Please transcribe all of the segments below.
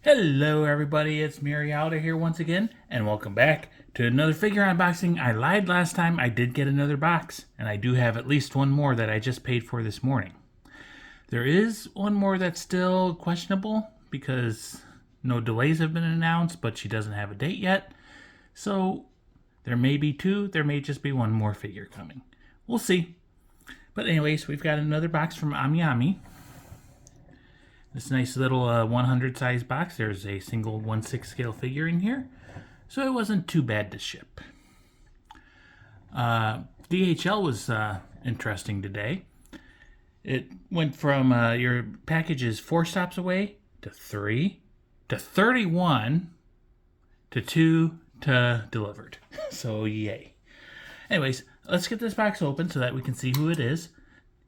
Hello everybody, it's Marialda here once again, and welcome back to another figure unboxing. I lied last time, I did get another box, and I do have at least one more that I just paid for this morning. There is one more that's still questionable because no delays have been announced, but she doesn't have a date yet. So there may be two, there may just be one more figure coming. We'll see. But anyways, we've got another box from AmiAmi. This nice little 100 size box. There's a single 1/6 scale figure in here, so it wasn't too bad to ship. DHL was interesting today. It went from your package is 4 stops away to 3 to 31 to 2 to delivered. So yay. Anyways, let's get this box open so that we can see who it is.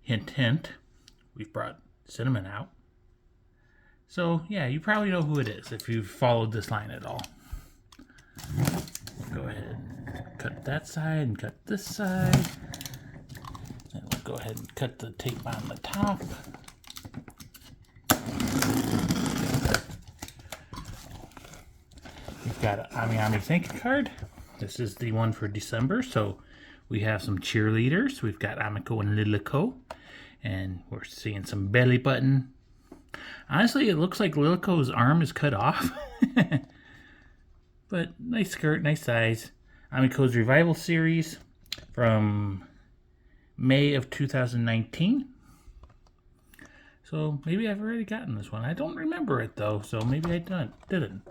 Hint, hint. We've brought Cinnamon out. So, yeah, you probably know who it is if you've followed this line at all. We'll go ahead and cut that side and cut this side. And we'll go ahead and cut the tape on the top. We've got an AmiAmi thank you card. This is the one for December, so we have some cheerleaders. We've got Amiko and Liliko, and we're seeing some belly button. Honestly, it looks like Liliko's arm is cut off. But nice skirt, nice size. Amiko's Revival series from May of 2019. So maybe I've already gotten this one. I don't remember it though, so maybe I didn't.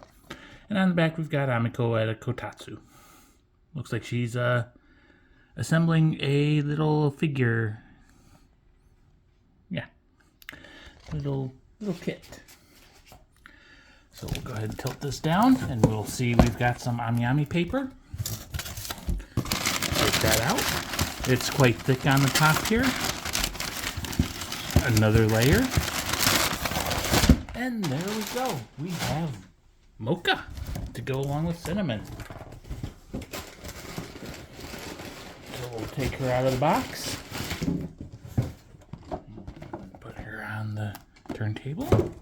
And on the back we've got Amiko at a Kotatsu. Looks like she's assembling a little figure. Yeah. Little kit. So we'll go ahead and tilt this down and we'll see we've got some AmiAmi paper. Take that out. It's quite thick on the top here. Another layer. And there we go. We have Mocha to go along with Cinnamon. So we'll take her out of the box. Put her on the turntable.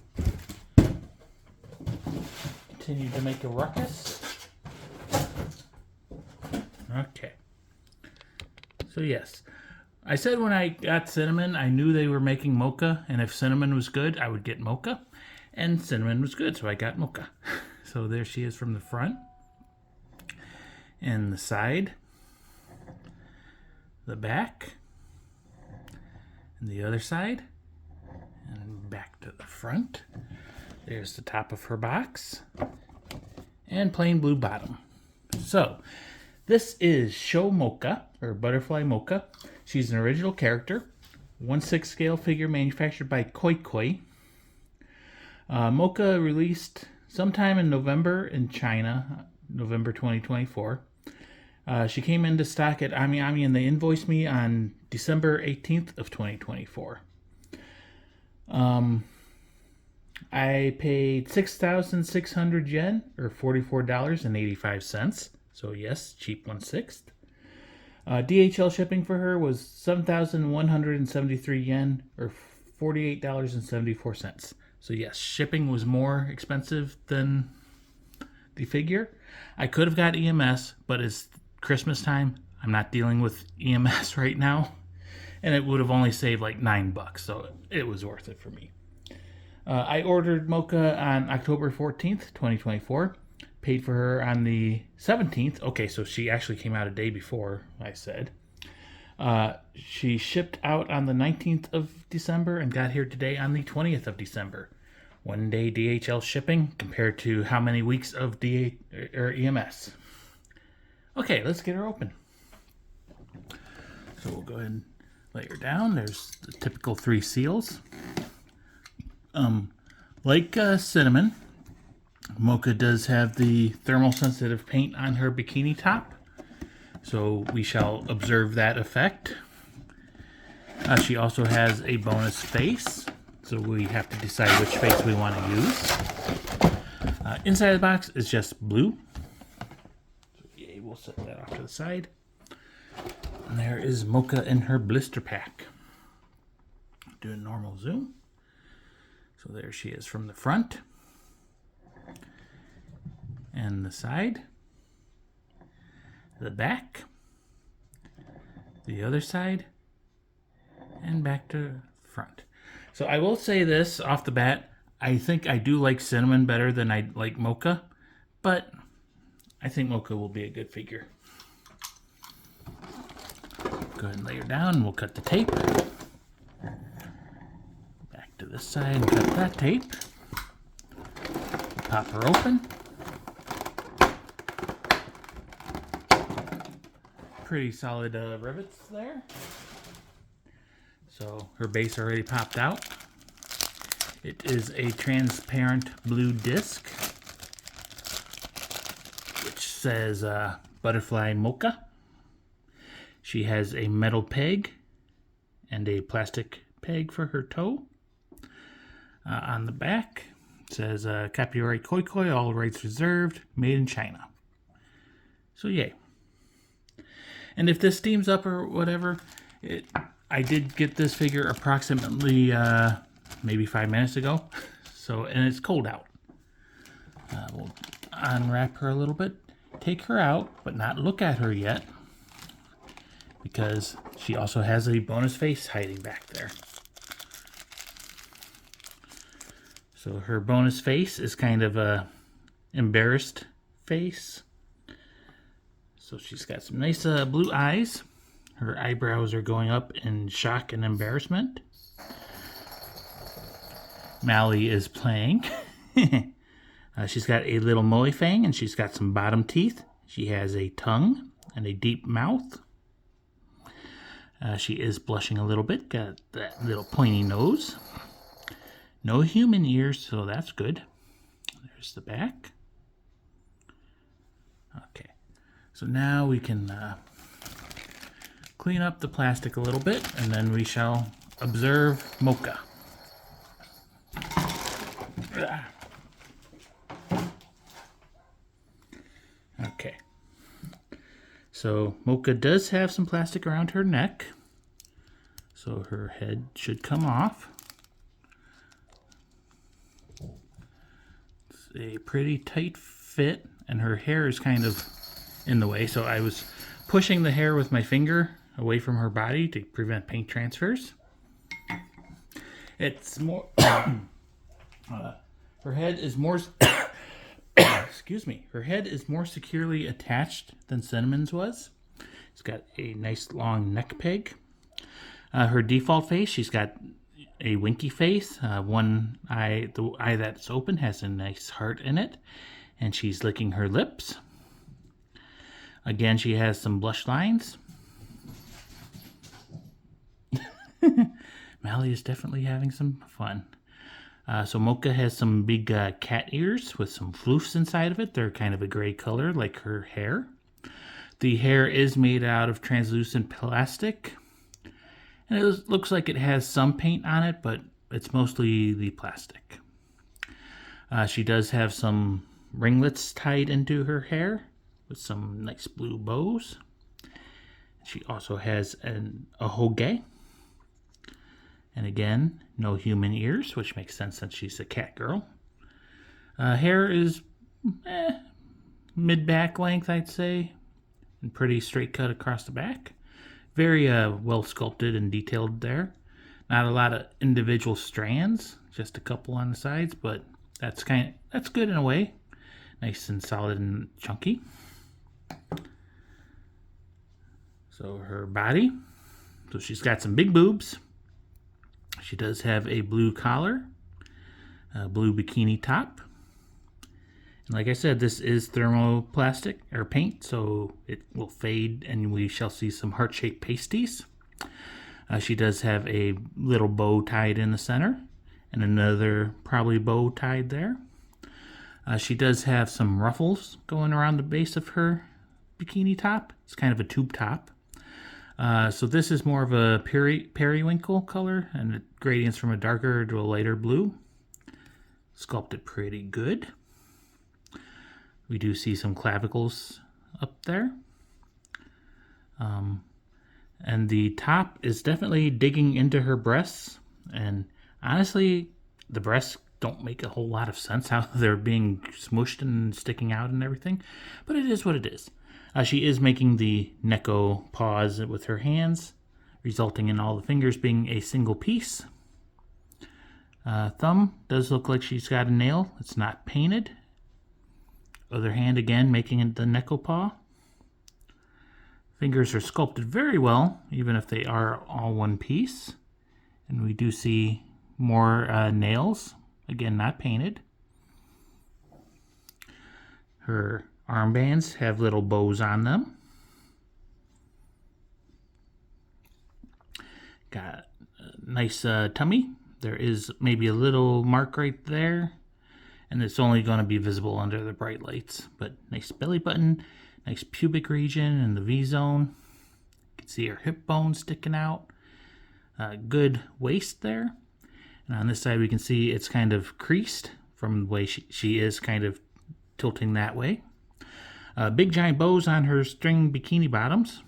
Continue to make a ruckus. Okay. So yes, I said when I got Cinnamon, I knew they were making Mocha, and if Cinnamon was good, I would get Mocha. And Cinnamon was good, so I got Mocha. So there she is from the front. And the side. The back. And the other side. And back to the front. There's the top of her box. And plain blue bottom. So, this is Chou Mocha, or Butterfly Mocha. She's an original character. 1/6 scale figure manufactured by KoiKoi. Mocha released sometime in November in China, November 2024. She came into stock at AmiAmi and they invoiced me on December 18th of 2024. I paid 6,600 yen, or $44.85. So yes, cheap 1/6. DHL shipping for her was 7,173 yen, or $48.74. So yes, shipping was more expensive than the figure. I could have got EMS, but it's Christmas time. I'm not dealing with EMS right now. And it would have only saved like $9, so it was worth it for me. I ordered Mocha on October 14th, 2024. Paid for her on the 17th. Okay, so she actually came out a day before I said. She shipped out on the 19th of December and got here today on the 20th of December. 1 day DHL shipping compared to how many weeks of EMS. Okay, let's get her open. So we'll go ahead and lay her down. There's the typical 3 seals. Like Cinnamon, Mocha does have the thermal sensitive paint on her bikini top. So we shall observe that effect. She also has a bonus face. So we have to decide which face we want to use. Inside the box is just blue. So yeah, we'll set that off to the side. And there is Mocha in her blister pack. Do a normal zoom. So there she is from the front. and the side, the back, the other side, and back to front. So I will say this off the bat, I think I do like cinnamon better than I like mocha, but I think mocha will be a good figure. Go ahead and lay her down and we'll cut the tape. Back to this side and cut that tape. Pop her open. Pretty solid rivets there. So her base already popped out. It is a transparent blue disc, which says Butterfly Mocha. She has a metal peg and a plastic peg for her toe. On the back, it says copyright KoiKoi, all rights reserved, made in China. So yay. And if this steams up or whatever, I did get this figure approximately maybe 5 minutes ago. So, and it's cold out. We'll unwrap her a little bit, take her out, but not look at her yet, because she also has a bonus face hiding back there. So her bonus face is kind of a embarrassed face. So she's got some nice blue eyes. Her eyebrows are going up in shock and embarrassment. Mally is playing. She's got a little moe fang and she's got some bottom teeth. She has a tongue and a deep mouth. She is blushing a little bit, got that little pointy nose. No human ears, so that's good. There's the back. Okay, so now we can clean up the plastic a little bit, and then we shall observe Mocha. Okay, so Mocha does have some plastic around her neck, so her head should come off. It's a pretty tight fit, and her hair is kind of in the way, so I was pushing the hair with my finger away from her body to prevent paint transfers. It's more her head is more excuse me, her head is more securely attached than Cinnamon's was. It's got a nice long neck peg. Her default face, she's got a winky face. One eye, the eye that's open, has a nice heart in it, and she's licking her lips. Again, she has some blush lines. Mally is definitely having some fun. So Mocha has some big cat ears with some floofs inside of it. They're kind of a gray color like her hair. The hair is made out of translucent plastic. And it looks like it has some paint on it, but it's mostly the plastic. She does have some ringlets tied into her hair with some nice blue bows. She also has a hoge. And again, no human ears, which makes sense since she's a cat girl. Hair is mid-back length, I'd say, and pretty straight cut across the back. Very well sculpted and detailed there. Not a lot of individual strands, just a couple on the sides, but that's good in a way. Nice and solid and chunky. So her body, so she's got some big boobs. She does have a blue collar, a blue bikini top. And like I said, this is thermoplastic or paint, so it will fade and we shall see some heart-shaped pasties. She does have a little bow tied in the center and another probably bow tied there. She does have some ruffles going around the base of her bikini top. It's kind of a tube top. So this is more of a periwinkle color, and it gradients from a darker to a lighter blue. Sculpted pretty good. We do see some clavicles up there. And the top is definitely digging into her breasts, and honestly, the breasts don't make a whole lot of sense how they're being smooshed and sticking out and everything, but it is what it is. She is making the neko paws with her hands, resulting in all the fingers being a single piece. Thumb does look like she's got a nail. It's not painted. Other hand again making it the neko paw. Fingers are sculpted very well, even if they are all one piece. And we do see more nails, again not painted. Her armbands have little bows on them. Got a nice tummy. There is maybe a little mark right there, and it's only going to be visible under the bright lights. But nice belly button, nice pubic region in the V-zone. You can see her hip bone sticking out. Good waist there. And on this side we can see it's kind of creased from the way she is kind of tilting that way. Big giant bows on her string bikini bottoms.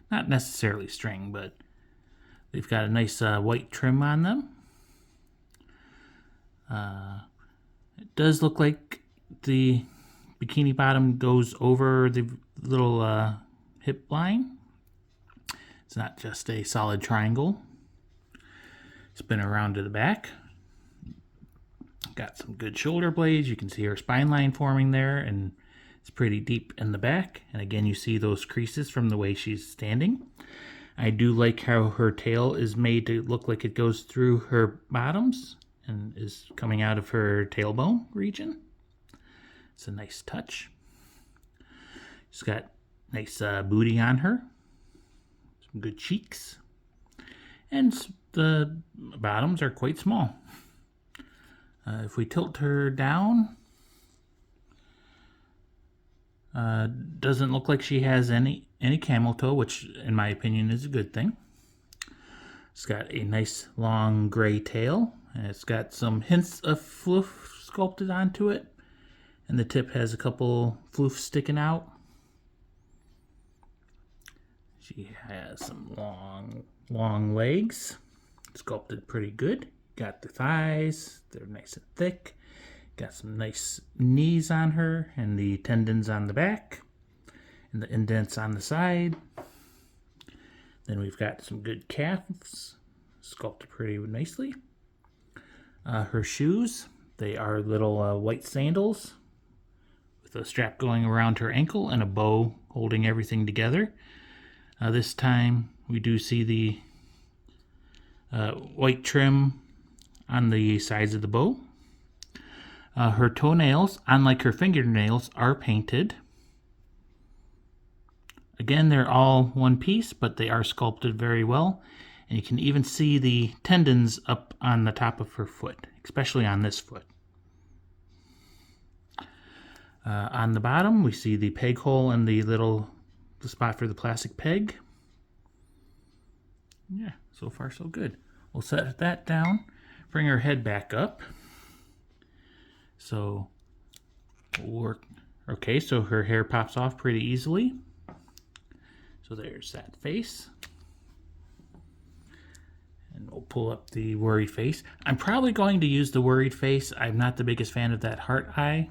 Not necessarily string, but they've got a nice white trim on them. It does look like the bikini bottom goes over the little hip line. It's not just a solid triangle. Spin around to the back. Got some good shoulder blades. You can see her spine line forming there, and it's pretty deep in the back. And again, you see those creases from the way she's standing. I do like how her tail is made to look like it goes through her bottoms and is coming out of her tailbone region. It's a nice touch. She's got nice booty on her. Some good cheeks. And the bottoms are quite small. If we tilt her down, doesn't look like she has any camel toe, which in my opinion is a good thing. It's got a nice long gray tail, and it's got some hints of floof sculpted onto it, and the tip has a couple floofs sticking out. She has some long legs, sculpted pretty good. Got the thighs, they're nice and thick. Got some nice knees on her, and the tendons on the back, and the indents on the side. Then we've got some good calves, sculpted pretty nicely. Her shoes, they are little white sandals with a strap going around her ankle and a bow holding everything together. This time we do see the white trim on the sides of the bow. Her toenails, unlike her fingernails, are painted. Again, they're all one piece, but they are sculpted very well. And you can even see the tendons up on the top of her foot, especially on this foot. On the bottom, we see the peg hole and the spot for the plastic peg. Yeah, so far so good. We'll set that down, bring her head back up. So we'll work. Okay, so her hair pops off pretty easily. So there's that face. And we'll pull up the worried face. I'm probably going to use the worried face. I'm not the biggest fan of that heart eye.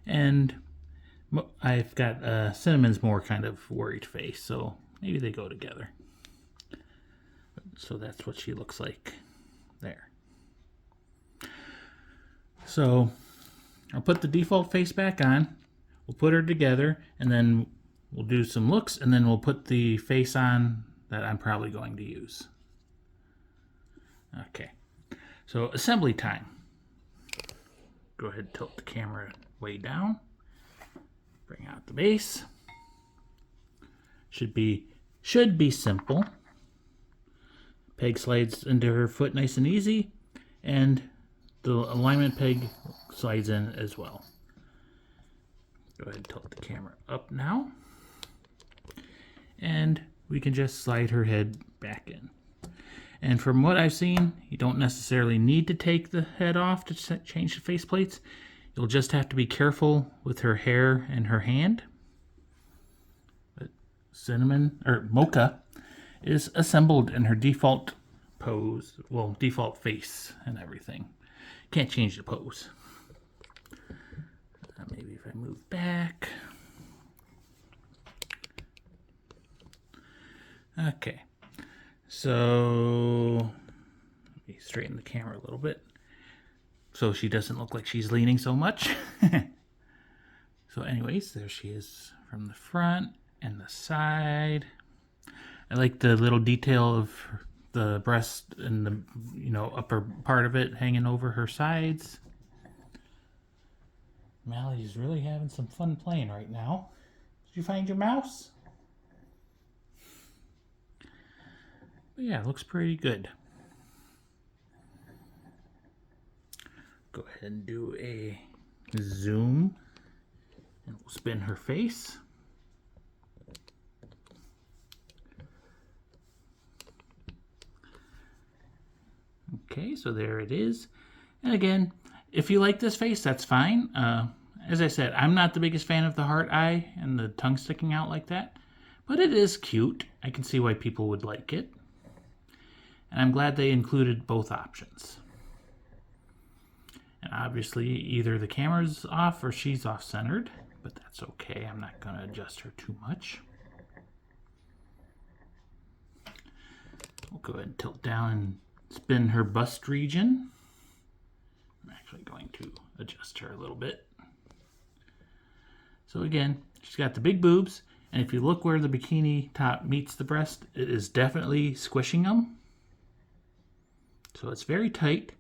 And I've got Cinnamon's more kind of worried face, so maybe they go together. So that's what she looks like there. So I'll put the default face back on. We'll put her together, and then we'll do some looks, and then we'll put the face on that I'm probably going to use. Okay, so assembly time. Go ahead and tilt the camera way down. Bring out the base. Should be simple. Peg slides into her foot nice and easy, and the alignment peg slides in as well. Go ahead and tilt the camera up now. And we can just slide her head back in. And from what I've seen, you don't necessarily need to take the head off to change the face plates. You'll just have to be careful with her hair and her hand. But Mocha is assembled in her default pose, well, default face and everything. Can't change the pose. Maybe if I move back. Okay, so let me straighten the camera a little bit so she doesn't look like she's leaning so much. So anyways, there she is from the front and the side. I like the little detail of the breast and the, you know, upper part of it hanging over her sides. Mally's really having some fun playing right now. Did you find your mouse? But yeah, it looks pretty good. Go ahead and do a zoom and we'll spin her face. Okay, so there it is. And again, if you like this face, that's fine. As I said, I'm not the biggest fan of the heart eye and the tongue sticking out like that, but it is cute. I can see why people would like it. And I'm glad they included both options. And obviously, either the camera's off or she's off-centered, but that's okay. I'm not going to adjust her too much. We'll go ahead and tilt down and spin her bust region. I'm actually going to adjust her a little bit. So again, she's got the big boobs, and if you look where the bikini top meets the breast, it is definitely squishing them. So it's very tight.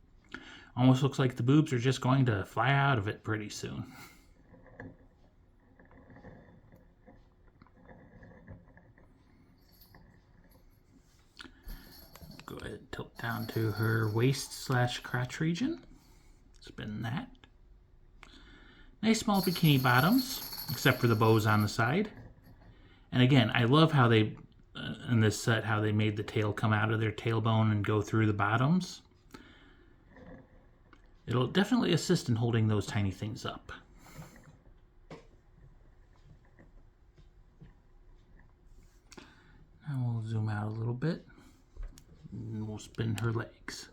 Almost looks like the boobs are just going to fly out of it pretty soon. Go ahead and tilt down to her waist / crotch region. Spin that. Nice small bikini bottoms, except for the bows on the side. And again, I love how they, in this set, how they made the tail come out of their tailbone and go through the bottoms. It'll definitely assist in holding those tiny things up. Now we'll zoom out a little bit and we'll spin her legs.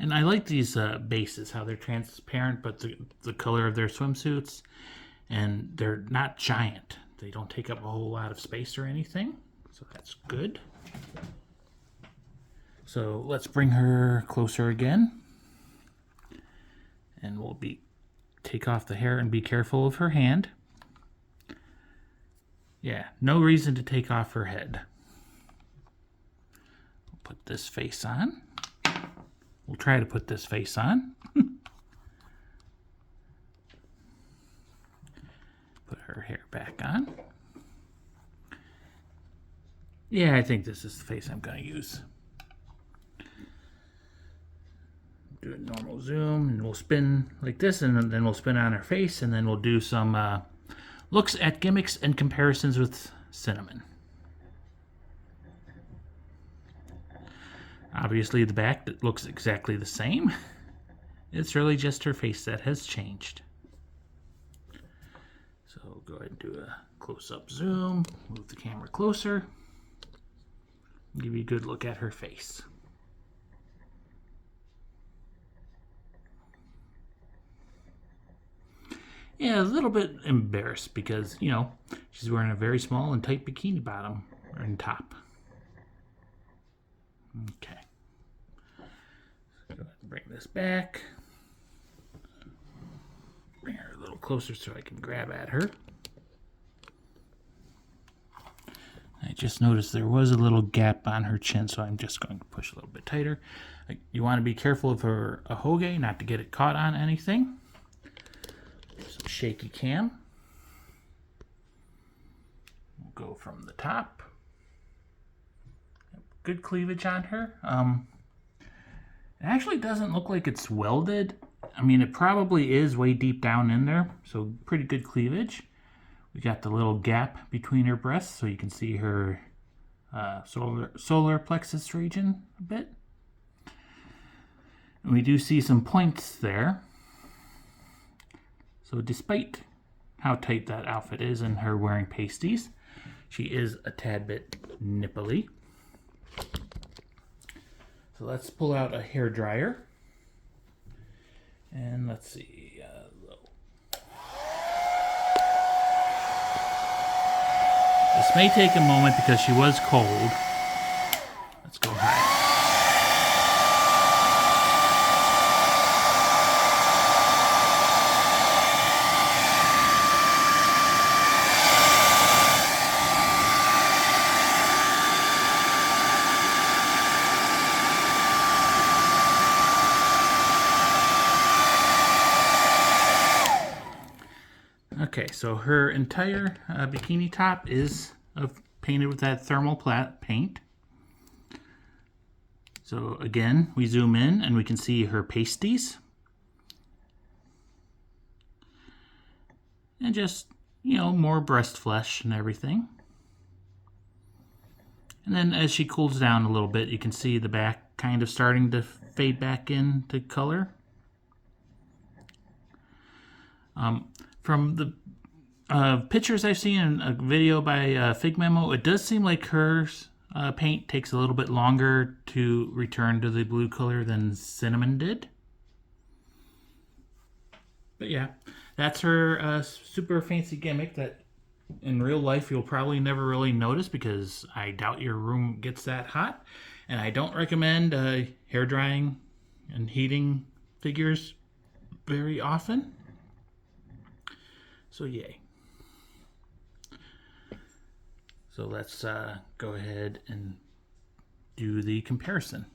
And I like these bases, how they're transparent, but the color of their swimsuits, and they're not giant. They don't take up a whole lot of space or anything, so that's good. So let's bring her closer again, and we'll take off the hair and be careful of her hand. Yeah, no reason to take off her head. We'll put this face on. We'll try to put this face on. Put her hair back on. Yeah, I think this is the face I'm going to use. Do a normal zoom, and we'll spin like this, and then we'll spin on her face, and then we'll do some looks at gimmicks and comparisons with Cinnamon. Obviously, the back looks exactly the same. It's really just her face that has changed. So go ahead and do a close-up zoom, move the camera closer, give you a good look at her face. Yeah, a little bit embarrassed because, you know, she's wearing a very small and tight bikini bottom and top. Okay. So go ahead and bring this back. Bring her a little closer so I can grab at her. I just noticed there was a little gap on her chin, so I'm just going to push a little bit tighter. You want to be careful of her ahoge, not to get it caught on anything. Some shaky cam. We'll go from the top. Good cleavage on her. It actually doesn't look like it's welded. I mean, it probably is way deep down in there, so pretty good cleavage. We got the little gap between her breasts, so you can see her solar plexus region a bit. And we do see some points there. So despite how tight that outfit is and her wearing pasties, she is a tad bit nipply. So let's pull out a hair dryer. And let's see. This may take a moment because she was cold. Let's go high. Okay, so her entire bikini top is painted with that thermopaint. So again, we zoom in and we can see her pasties. And just, more breast flesh and everything. And then as she cools down a little bit, you can see the back kind of starting to fade back into color. From the pictures I've seen in a video by Fig Memo, it does seem like her paint takes a little bit longer to return to the blue color than Cinnamon did. But yeah, that's her super fancy gimmick that in real life you'll probably never really notice because I doubt your room gets that hot. And I don't recommend hair drying and heating figures very often. So yay. So let's go ahead and do the comparison.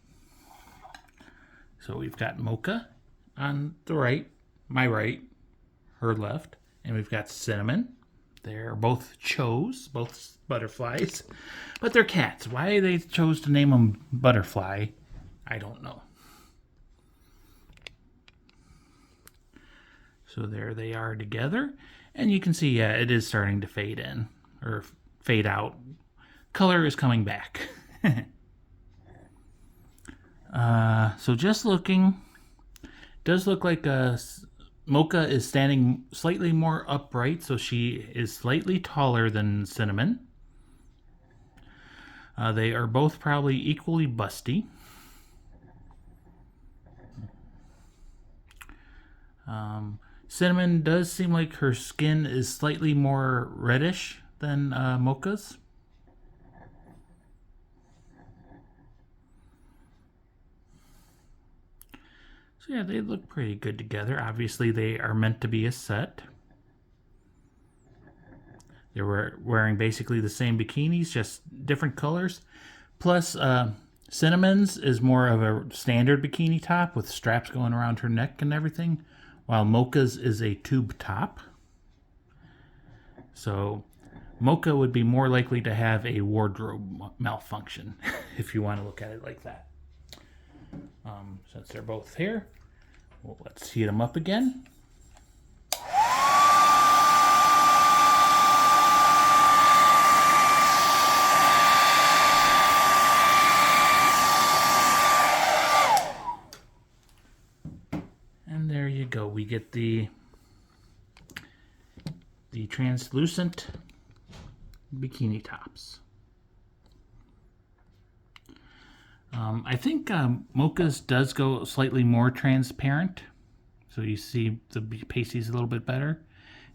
So we've got Mocha on the right, my right, her left, and we've got Cinnamon. They're both Chows, both butterflies, but they're cats. Why they chose to name them Butterfly, I don't know. So there they are together. And you can see, yeah, it is starting to fade in, or fade out. Color is coming back. So just looking, does look like Mocha is standing slightly more upright, so she is slightly taller than Cinnamon. They are both probably equally busty. Cinnamon does seem like her skin is slightly more reddish than Mocha's. So yeah, they look pretty good together. Obviously, they are meant to be a set. They were wearing basically the same bikinis, just different colors. Plus, Cinnamon's is more of a standard bikini top with straps going around her neck and everything, while Mocha's is a tube top. So Mocha would be more likely to have a wardrobe malfunction, if you want to look at it like that. Since they're both here, well, let's heat them up again. And there you go. We get the translucent bikini tops. I think Mocha's does go slightly more transparent, so you see the pasties a little bit better,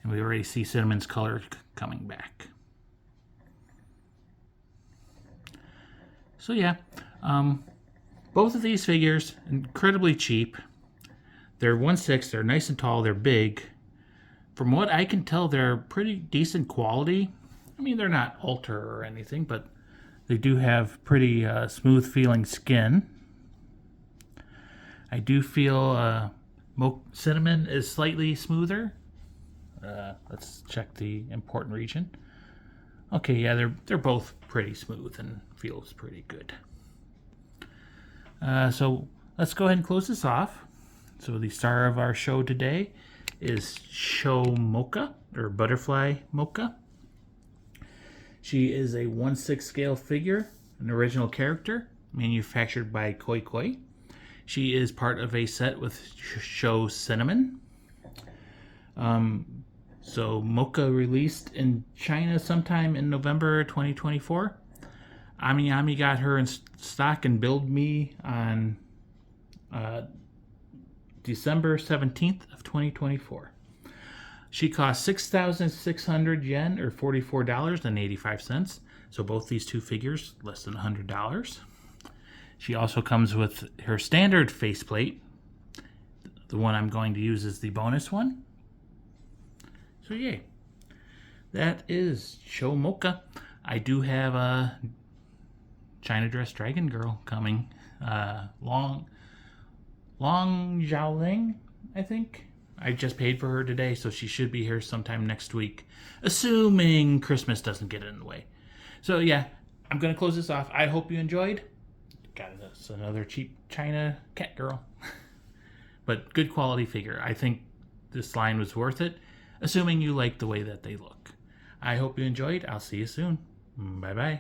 and we already see Cinnamon's color coming back. So yeah, both of these figures incredibly cheap. They're 1/6. They're nice and tall. They're big. From what I can tell, they're pretty decent quality. I mean, they're not ultra or anything, but they do have pretty smooth feeling skin. I do feel Cinnamon is slightly smoother. Let's check the important region. Okay, yeah, they're both pretty smooth and feels pretty good. So let's go ahead and close this off. So the star of our show today is Chou Mocha, or Butterfly Mocha. She is a 1/6 scale figure, an original character, manufactured by KoiKoi. She is part of a set with Chou Cinnamon. So Mocha released in China sometime in November 2024. Ami got her in stock and billed me on December 17th of 2024. She cost 6,600 yen, or $44.85. So both these two figures, less than $100. She also comes with her standard faceplate. The one I'm going to use is the bonus one. So yay. That is Chou Mocha. I do have a China Dress Dragon Girl coming. Long Xiaoling, I think. I just paid for her today, so she should be here sometime next week, assuming Christmas doesn't get in the way. So yeah, I'm going to close this off. I hope you enjoyed. Got us another cheap China cat girl. But good quality figure. I think this line was worth it, assuming you like the way that they look. I hope you enjoyed. I'll see you soon. Bye-bye.